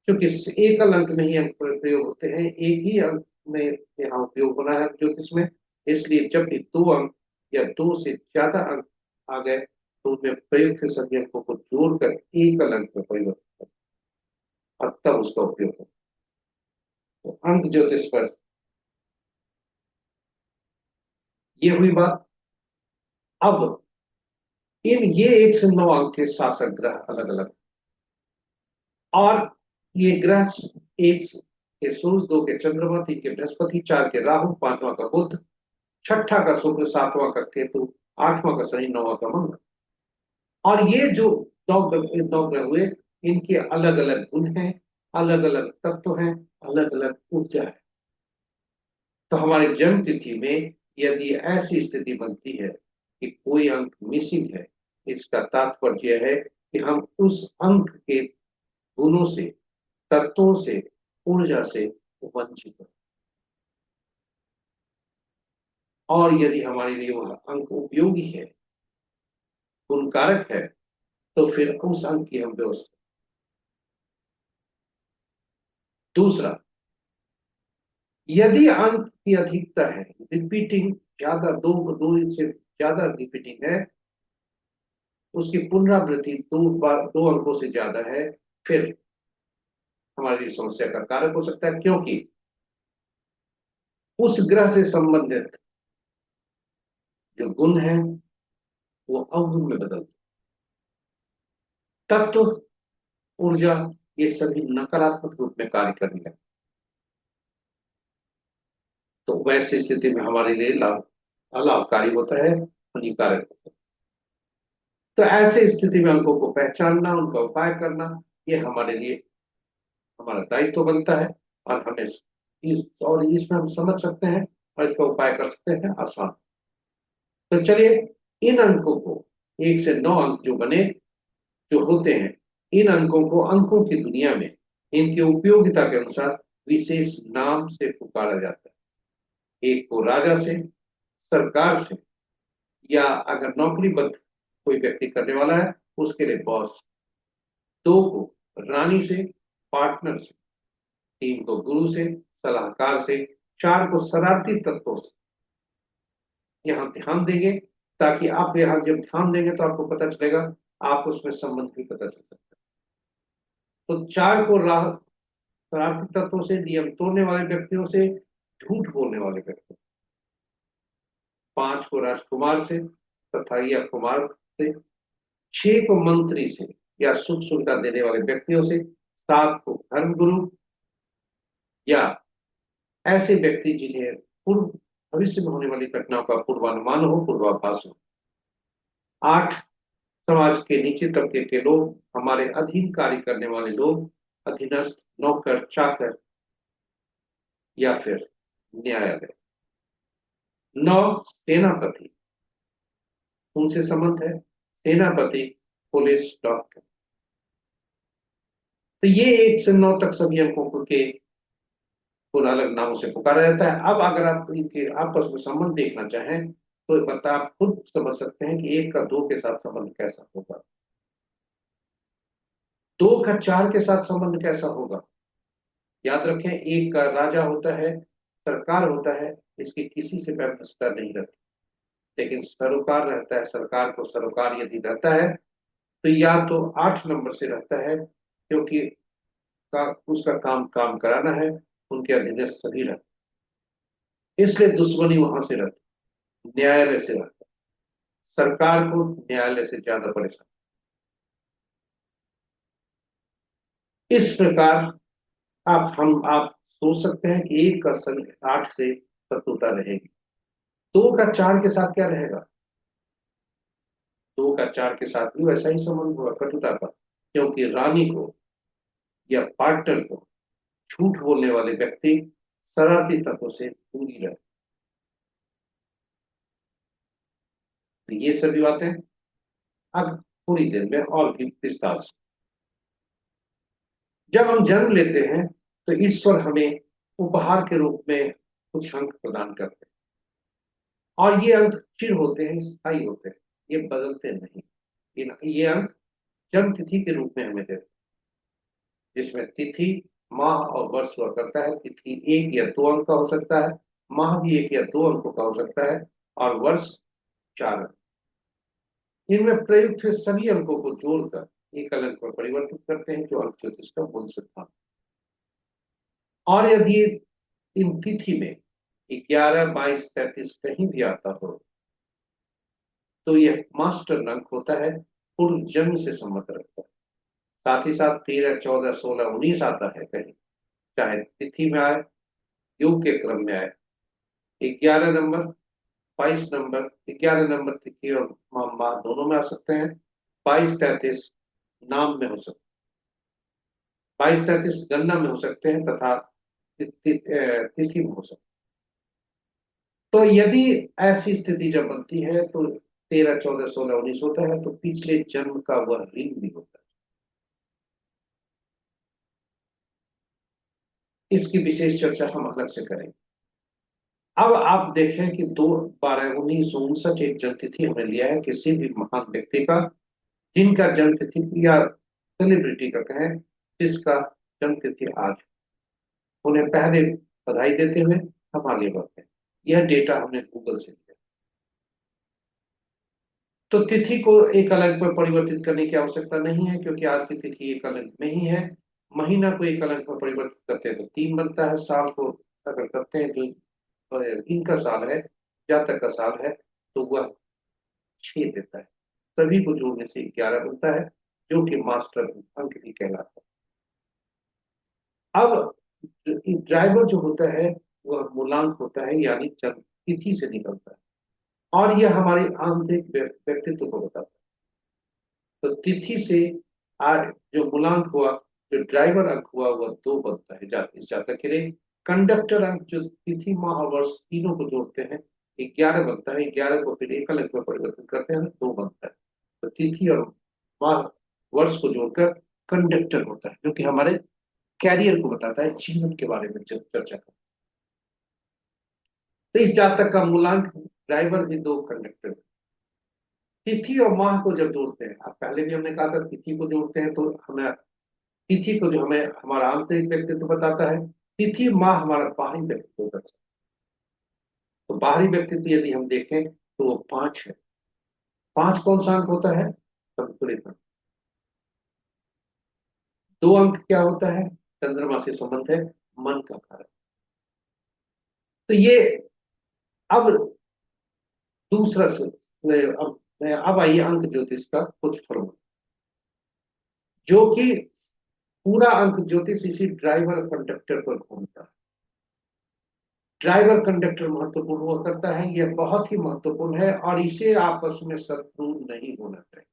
क्योंकि एकल अंक में ही अंक प्रयोग होते हैं, एक ही अंक में यहाँ उपयोग होना है ज्योतिष में, इसलिए जब भी दो अंक या 2 से ज्यादा अंक आ गए तो उनमें प्रयुक्त सभी अंकों को जोड़कर एकल अंक में परिवर्तित करें और तब उसका उपयोग हो। तो अंक ज्योतिष पर ये हुई बात। अब ये 1 से 9 अंक के शासक ग्रह अलग अलग, और ये ग्रह 1 के सूर्य, 2 के चंद्रमा, 3 के बृहस्पति, 4 के राहु, 5वां का बुध, 6ठा का शुक्र, 7वां का केतु, 8वां का शनि, 9वां का मंगल। और ये जो 9 ग्रह हुए, इनके अलग अलग गुण हैं, अलग अलग तत्व हैं, अलग अलग ऊर्जा है। तो हमारे जन्म तिथि में यदि ऐसी स्थिति बनती है कि कोई अंक मिसिंग है, इसका तात्पर्य यह है कि हम उस अंक के गुणों से, तत्वों से, ऊर्जा से वंचित हैं। और यदि हमारे लिए वह अंक उपयोगी है, गुणकारक है, तो फिर उस अंक की हम व्यवस्था। दूसरा, यदि अंक की अधिकता है, रिपीटिंग ज्यादा, दो से ज्यादा रिपीटिंग है, उसकी पुनरावृत्ति 2 अंकों से ज्यादा है, फिर हमारे लिए समस्या का कारक हो सकता है, क्योंकि उस ग्रह से संबंधित जो गुण है वो अवगुण में बदलते, तत्व, ऊर्जा, ये सभी नकारात्मक रूप में कार्य करने लगते। तो वैसी स्थिति में हमारे लिए अलाभकारी होता है, हानिकारक होता है। तो ऐसे स्थिति में अंकों को पहचानना, उनका उपाय करना, ये हमारे लिए हमारा दायित्व बनता है। और हमें इसमें हम समझ सकते हैं और इसका उपाय कर सकते हैं आसान। तो चलिए, इन अंकों को 1 से 9 अंक जो बने, जो होते हैं, इन अंकों को अंकों की दुनिया में इनकी उपयोगिता के अनुसार विशेष नाम से पुकारा जाता है। एक को राजा से, सरकार से, या अगर नौकरीबद्ध कोई व्यक्ति करने वाला है उसके लिए बॉस। 2 को रानी से, पार्टनर से। 3 को गुरु से, सलाहकार से। 4 को शरारती तत्वों से। यहाँ ध्यान देंगे, ताकि आप यहाँ जब ध्यान देंगे तो आपको पता चलेगा, आप उसमें संबंध भी पता चल सकता है। तो 4 को राह शरारती तत्वों से, नियम तोड़ने वाले व्यक्तियों से, झूठ बोलने वाले व्यक्तियों। 5 को राजकुमार से तथा या कुमार से। 6 को मंत्री से या सुख सुविधा देने वाले व्यक्तियों से। 7 को धर्मगुरु या ऐसे व्यक्ति जिन्हें पूर्व भविष्य में होने वाली घटनाओं का पूर्वानुमान हो, पूर्वाभास हो। 8 समाज के नीचे तबके के लोग, हमारे अधीन कार्य करने वाले लोग, अधीनस्थ, नौकर, चाकर या फिर न्यायालय। 9 सेनापति, उनसे संबंध है, सेनापति, पुलिस, डॉक्टर। तो ये 1 से 9 तक सभी अंकों के अलग नामों से पुकारा जाता है। अब अगर आप इनके आपस में संबंध देखना चाहें तो बता आप खुद समझ सकते हैं कि 1 का 2 के साथ संबंध कैसा होगा, 2 का 4 के साथ संबंध कैसा होगा। याद रखें, 1 का राजा होता है, सरकार होता है, इसकी किसी से व्यवस्था नहीं रहती। लेकिन सरोकार रहता है, सरकार को सरोकार यदि रहता है तो या तो 8 नंबर से रहता है, क्योंकि उसका काम काम कराना है, उनके अधीनस्थ सभी रहते, इसलिए दुश्मनी वहां से रहती, न्यायालय से रहता, सरकार को न्यायालय से ज्यादा परेशान। इस प्रकार आप सोच सकते हैं कि 1 का संग 8 से शत्रुता रहेगी। 2 का 4 के साथ क्या रहेगा, 2 का 4 के साथ भी वैसा ही संबंध होगा, कटुता का, क्योंकि रानी को या पार्टनर को, झूठ बोलने वाले व्यक्ति, शरारती तत्वों से दूरी रहे। तो ये सभी बातें अब थोड़ी देर में और भी विस्तार से। जब हम जन्म लेते हैं तो ईश्वर हमें उपहार के रूप में कुछ अंक प्रदान करते हैं, और ये अंक चिर होते हैं, स्थायी होते हैं, ये बदलते नहीं। ये अंक जन्म तिथि के रूप में हमें देते हैं, जिसमें तिथि, माह और वर्ष हुआ करता है। तिथि 1 या 2 अंक का हो सकता है, माह भी 1 या 2 अंकों का हो सकता है, और वर्ष 4 अंक। इनमें प्रयुक्त हुए सभी अंकों को जोड़कर एकल अंक में परिवर्तित करते हैं, जो अंक ज्योतिष का मूल सिद्धांत। और यदि इन तिथि में 11, 22, 33 कहीं भी आता हो तो यह मास्टर अंक होता है, पूर्व जन्म से संबंध रखता है। साथ ही साथ 13, 14, 16, 19 आता है कहीं, चाहे तिथि में आए, योग के क्रम में आए। 11 नंबर, 22 नंबर, 11 नंबर तिथि और माह दोनों में आ सकते हैं। 22, 33 नाम में हो सकते हैं, 22, 33 गणना में हो सकते हैं तथा तिथि में हो सकते हैं। तो यदि ऐसी स्थिति जब बनती है तो 13, 14, 16, 19 होता है, तो पिछले जन्म का वह ऋण भी होता है। इसकी विशेष चर्चा हम अलग से करेंगे। अब आप देखें कि 2/12/1959 एक जन्म तिथि हमने लिया है किसी भी महान व्यक्ति का, जिनका जन्म तिथि या सेलिब्रिटी का कहें, जिसका जन्म तिथि आज, उन्हें पहले बधाई देते हुए हम आगे बढ़ते हैं। यह डेटा हमने गूगल से लिया। तो तिथि को एक अलग पर परिवर्तित करने की आवश्यकता नहीं है, क्योंकि आज की तिथि एक अलग में ही है। महीना को एक अलग पर परिवर्तित करते हैं तो 3 बनता है। साल को अगर करते हैं जो इनका साल है, जातक का साल है, तो वह 6 देता है। सभी को जोड़ने से 11 बनता है, जो कि मास्टर अंक भी कहलाता है। अब ड्राइवर जो होता है वह मूलांक होता है, यानी जन्म तिथि से निकलता है, और यह हमारे आंतरिक व्यक्तित्व को बताता है। तो तिथि से आज जो मूलांक हुआ, जो ड्राइवर अंक हुआ, वह 2 बनता है इस जातक के लिए। कंडक्टर अंक जो तिथि माह और वर्ष तीनों को जोड़ते हैं 11 बनता है। 11 को फिर एकल अंक में परिवर्तित करते हैं, 2 बनता है। तो तिथि और माह वर्ष को जोड़कर कंडक्टर होता है, जो कि हमारे कैरियर को बताता है, जीवन के बारे में चर्चा करता है। तो इस जातक का मूलांक ड्राइवर भी 2, कंडक्टर। तिथि और माह को जब जोड़ते हैं, अब पहले भी हमने कहा था तिथि को जोड़ते हैं तो हमें तिथि को जो हमें हमारा आंतरिक व्यक्तित्व बताता है, तिथि माह हमारा बाहरी व्यक्तित्व बताता है। तो बाहरी व्यक्तित्व यदि हम देखें तो वो 5 है। 5 कौन सा अंक होता है? संतुलित अंक। 2 अंक क्या होता है? चंद्रमा से संबंध है, मन का कारक। तो ये अब दूसरा से अब आइए अंक ज्योतिष का कुछ फॉर्मूला, जो कि पूरा अंक ज्योतिष इसी ड्राइवर कंडक्टर पर घूमता है। ड्राइवर कंडक्टर महत्वपूर्ण हुआ करता है, यह बहुत ही महत्वपूर्ण है, और इसे आपस में शत्रु नहीं होना चाहिए।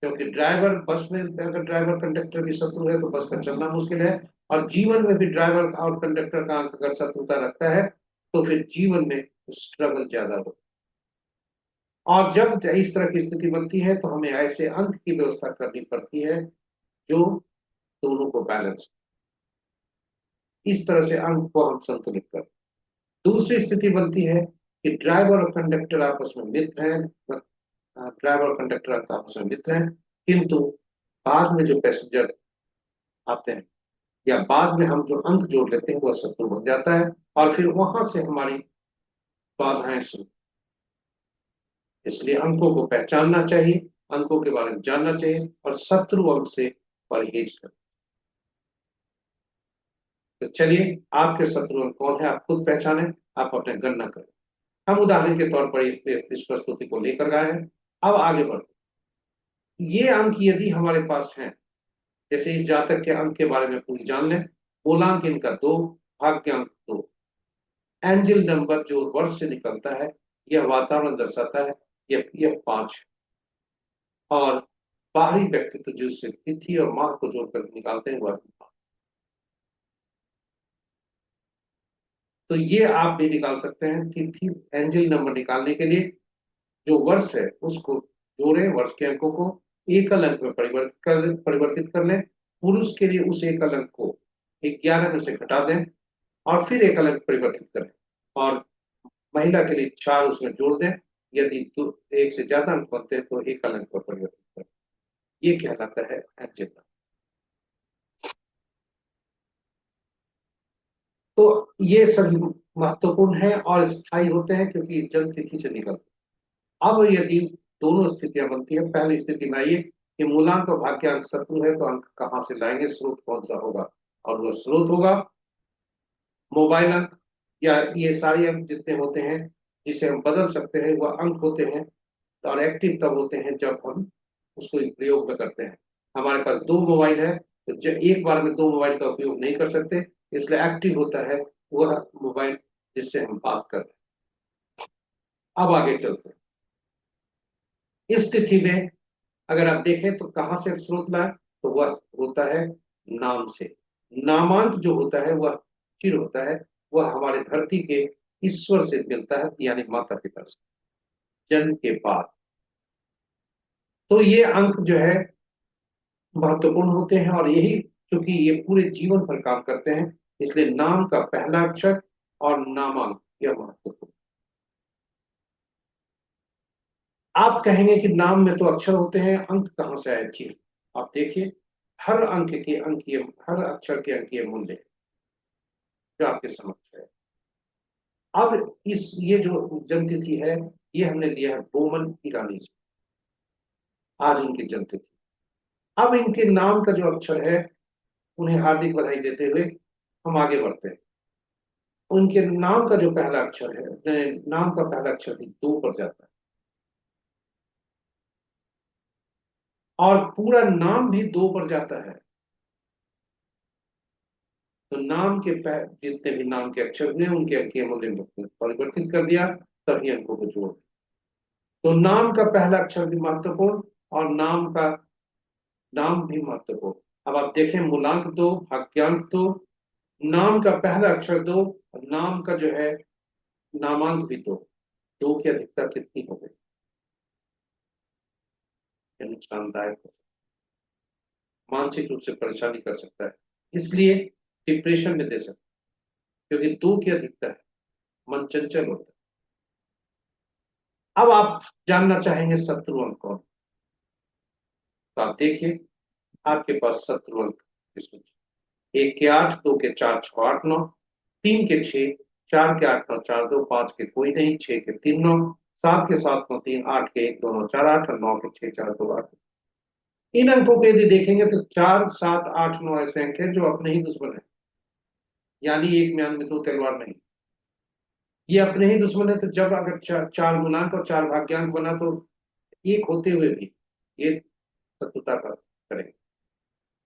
क्योंकि ड्राइवर बस में, अगर ड्राइवर कंडक्टर भी शत्रु है तो बस का चलना मुश्किल है। और जीवन में भी ड्राइवर और कंडक्टर का अंक अगर शत्रुता रखता है तो फिर जीवन में स्ट्रगल ज्यादा होता है। और जब इस तरह की स्थिति बनती है तो हमें ऐसे अंक की व्यवस्था करनी पड़ती है जो दोनों को बैलेंस, इस तरह से अंक को हम संतुलित कर। दूसरी स्थिति बनती है कि ड्राइवर और कंडक्टर आपस में मित्र हैं, ड्राइवर और कंडक्टर आपस में मित्र हैं, किंतु बाद में जो पैसेंजर आते हैं या बाद में हम जो अंक जोड़ लेते हैं वह शत्रु बन जाता है, और फिर वहां से हमारी बाधाएं शुरू। इसलिए अंकों को पहचानना चाहिए, अंकों के बारे में जानना चाहिए, और शत्रु अंक से परहेज करें। तो चलिए, आपके शत्रु अंक कौन है आप खुद पहचानें, आप अपने गणना करें। हम उदाहरण के तौर पर इस प्रस्तुति को लेकर गए हैं। अब आगे बढ़ते, ये अंक यदि हमारे पास हैं, जैसे इस जातक के अंक के बारे में पूरी जान लें। मूलांक इनका 2, भाग्य अंक 2, एंजल नंबर जो वर्ष से निकलता है, यह वातावरण दर्शाता है, यह 5 है। और बाहरी व्यक्तित्व जिससे तिथि और माह को जोड़कर निकालते हैं वह 5। तो ये आप भी निकाल सकते हैं। तिथि एंजल नंबर निकालने के लिए जो वर्ष है उसको जोड़ें, वर्ष के अंकों को एकल अंक में परिवर्तित कर लें। पुरुष के लिए उस एकल अंक को 11 में से घटा दें और फिर एकल अंक परिवर्तित करें, और महिला के लिए 4 उसमें जोड़ दें। यदि एक से ज्यादा अंक बनते हैं तो एकल अंक पर परिवर्तित करें। ये कहलाता है एंजल नंबर। तो ये सभी महत्वपूर्ण है और स्थायी होते हैं, क्योंकि जन्म तिथि से निकलते हैं। अब यदि दोनों स्थितियां बनती है, पहली स्थिति में आइए कि मूलांक और भाग्यांक शत्रु है तो अंक कहाँ से लाएंगे, स्रोत कौन सा होगा, और वो स्रोत होगा मोबाइल अंक, या ये सारे अंक जितने होते हैं जिसे हम बदल सकते हैं वह अंक होते हैं, और एक्टिव तब होते हैं जब हम उसको प्रयोग में करते हैं। हमारे पास दो मोबाइल है तो एक बार में दो मोबाइल का उपयोग नहीं कर सकते, इसलिए एक्टिव होता है वह मोबाइल जिससे हम बात कर रहे हैं। अब आगे चलते हैं। इस स्थिति में अगर आप देखें तो कहां से स्रोत लाए, तो वह होता है नाम से। नामांक जो होता है वह चिर होता है, वह हमारे धरती के ईश्वर से मिलता है, यानी माता पिता से जन्म के बाद। तो ये अंक जो है महत्वपूर्ण होते हैं, और यही चूंकि ये पूरे जीवन भर काम करते हैं, इसलिए नाम का पहला अक्षर और नामांक यह महत्वपूर्ण। आप कहेंगे कि नाम में तो अक्षर होते हैं, अंक कहां से आए? जी, आप देखिए हर अंक के अंकीय, हर अक्षर के अंकीय मूल्य जो आपके समक्ष है। अब इस ये जो जन्म तिथि है ये हमने लिया है बोमन ईरानी से, आज उनकी जन्म तिथि। अब इनके नाम का जो अक्षर है उन्हें हार्दिक बधाई देते हुए हम आगे बढ़ते हैं। उनके नाम का जो पहला अक्षर है, नाम का पहला अक्षर भी दो पर जाता है, और पूरा नाम भी दो पर जाता है। तो नाम के जितने भी नाम के अक्षर हुए उनके अंकीय मूल्य में परिवर्तित कर दिया, सभी अंकों को जोड़ दिया। तो नाम का पहला अक्षर भी महत्वपूर्ण, और नाम भी महत्वपूर्ण। अब आप देखें मूलांक दो, भाग्यांक दो, नाम का पहला अक्षर दो, और नाम का जो है नामांक भी दो, दो की अधिकता कितनी हो गई? ये नुकसानदायक हो, मानसिक रूप से परेशानी कर सकता है, इसलिए डिप्रेशन में दे सकता है, क्योंकि दो की अधिकता है, मन चंचल होता है। अब आप जानना चाहेंगे शत्रु अंक कौन, तो आप देखिए आपके पास शत्रु अंक की सूची: एक के आठ, दो के चार, छह आठ नौ, तीन के छह, चार के आठ नौ चार दो, पांच के कोई नहीं, छह के तीन नौ, सात के सात नौ तीन, आठ के एक दो नौ चार आठ, और नौ के छह चार दो आठ। इन अंकों को यदि देखेंगे तो चार सात आठ नौ ऐसे अंक हैं जो अपने ही दुश्मन है, यानी एक म्यान में दो तलवार नहीं, ये अपने ही दुश्मन है। तो जब अगर चार गुणांक और चार भाग्यांक बना तो एक होते हुए भी ये शत्रुता का करेंगे,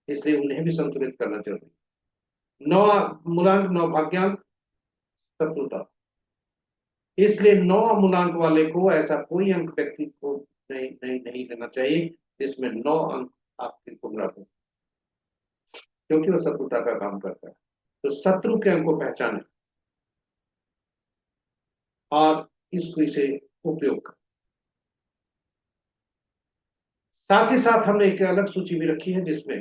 इसलिए उन्हें भी संतुलित करना जरूरी। नौ मूलांक नौ भाग्यांक शत्रुता, इसलिए नौ मूलांक वाले को ऐसा कोई अंक व्यक्ति को नहीं लेना चाहिए जिसमें नौ अंक आपके गुमराह हो, क्योंकि वो शत्रुता का काम करता है। तो शत्रु के अंक को पहचाने और इसको इसे उपयोग करें। साथ ही साथ हमने एक अलग सूची भी रखी है जिसमें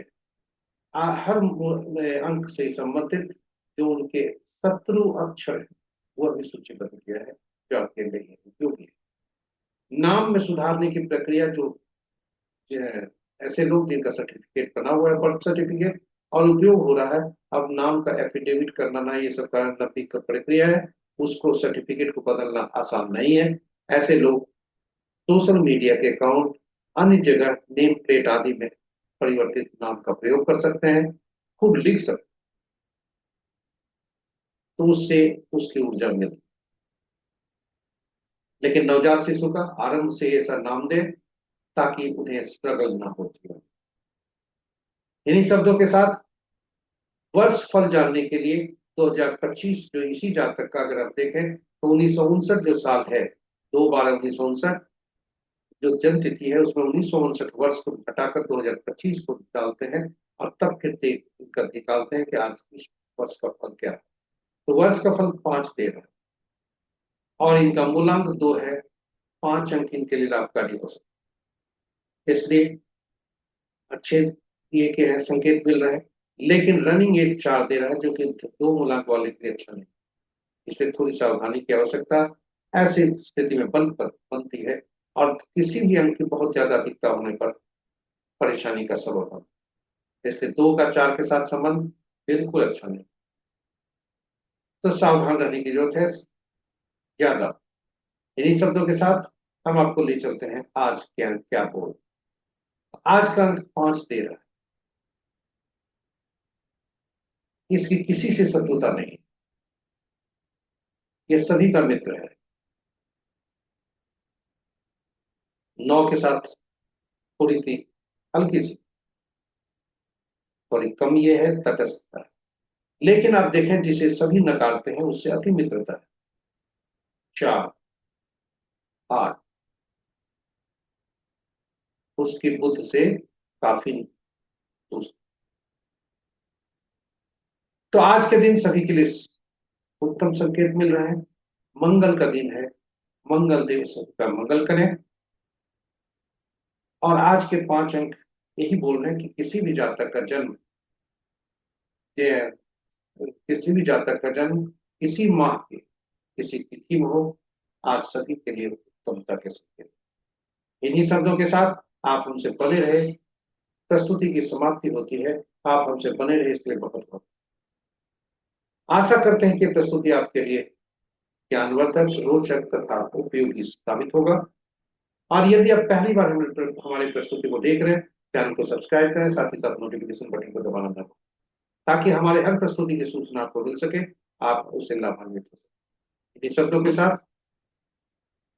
हर अंक से संबंधित जो उनके शत्रु अक्षर है वह भी सूचीबद्ध किया है, जो आपके लिए उपयोगी है। नाम में सुधारने की प्रक्रिया जो ऐसे लोग जिनका सर्टिफिकेट बना हुआ है, बर्थ सर्टिफिकेट, और उपयोग हो रहा है, अब नाम का एफिडेविट करना ना, ये सब नकदी का प्रक्रिया है, उसको सर्टिफिकेट को बदलना आसान नहीं है। ऐसे लोग सोशल मीडिया के अकाउंट, अन्य जगह नेम प्लेट आदि में परिवर्तित नाम का प्रयोग कर सकते हैं, खुद लिख सकते, तो उससे उसकी ऊर्जा मिलती। लेकिन नवजात शिशु का आरंभ से ऐसा नाम दें ताकि उन्हें स्ट्रगल ना हो जीवन। इन्हीं शब्दों के साथ वर्ष फल जानने के लिए 2025 जो इसी जातक का अगर आप देखें तो 1959 जो साल है, 2/12/1959 जो जन्म तिथि है उसमें 1959 वर्ष को घटाकर 2025 को डालते हैं, और तब फिर देख कर निकालते हैं कि आज इस वर्ष का फल क्या है। तो वर्ष का फल 5 दे रहा है, और इनका मूलांक 2 है, 5 अंक इनके लिए लाभकारी हो सकते, इसलिए अच्छे ये के हैं, संकेत मिल रहे हैं। लेकिन रनिंग एक 4 दे रहा है जो कि 2 मूलांक वाले के लिए अच्छा नहीं, इसलिए थोड़ी सावधानी की आवश्यकता ऐसी स्थिति में बनती है, और किसी भी अंक की बहुत ज्यादा अधिकता होने पर परेशानी का सबब है। इसलिए 2 का 4 के साथ संबंध बिल्कुल अच्छा नहीं, तो सावधान रहने की जरूरत है ज्यादा। इन्हीं शब्दों के साथ हम आपको ले चलते हैं आज के अंक क्या बोल। आज का अंक 5 दे रहा है। इसकी किसी से शत्रुता नहीं, ये सभी का मित्र है। 9 के साथ थोड़ी सी हल्की सी, थोड़ी कम ये है तटस्थता। लेकिन आप देखें जिसे सभी नकारते हैं उससे अति मित्रता है। 4, 8 उसकी बुद्ध से काफी दोस्त। तो आज के दिन सभी के लिए उत्तम संकेत मिल रहे हैं। मंगल का दिन है, मंगल देव सबका मंगल करें। और आज के 5 अंक यही बोल रहे हैं कि किसी भी जातक का जन्म, किसी भी जातक का जन्म किसी माह के किसी तिथि में हो, आज सभी के लिए उत्तमता के संकेत। इन्हीं शब्दों के साथ आप हमसे बने रहे। प्रस्तुति की समाप्ति होती है। आप हमसे बने रहे इसके लिए बहुत बहुत आशा करते हैं कि प्रस्तुति आपके लिए ज्ञानवर्धक, रोचक तथा उपयोगी साबित होगा। और यदि आप पहली बार हमारी प्रस्तुति को देख रहे हैं, चैनल को सब्सक्राइब करें, साथ ही साथ नोटिफिकेशन बटन को दबाना ना भूलें, ताकि हमारे हर प्रस्तुति की सूचना आपको मिल सके, आप उससे लाभान्वित हो सके। इन शब्दों के साथ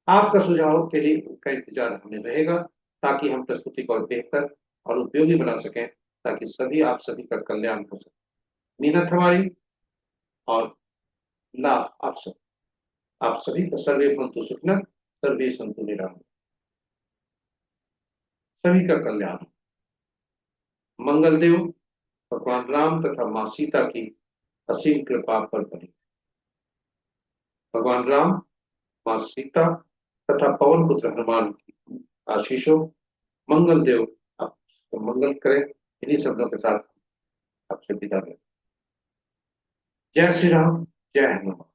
आपका सुझाव के लिए का इंतजार हमें रहेगा, ताकि हम प्रस्तुति को और बेहतर और उपयोगी बना सकें, ताकि सभी आप सभी का कल्याण हो सके। मेहनत हमारी और लाभ आप सभी का। सर्वे भवन्तु सुखिनः, सर्वे सन्तु निरामयाः। सभी का कल्याण। मंगल देव भगवान राम तथा मां सीता की असीम कृपा पर बनी। भगवान राम, मां सीता तथा पवन पुत्र हनुमान की आशीषों, मंगल देव आपको मंगल करें। इन्हीं शब्दों के साथ आपसे विदा लें। जय श्री राम, जय हनुमान।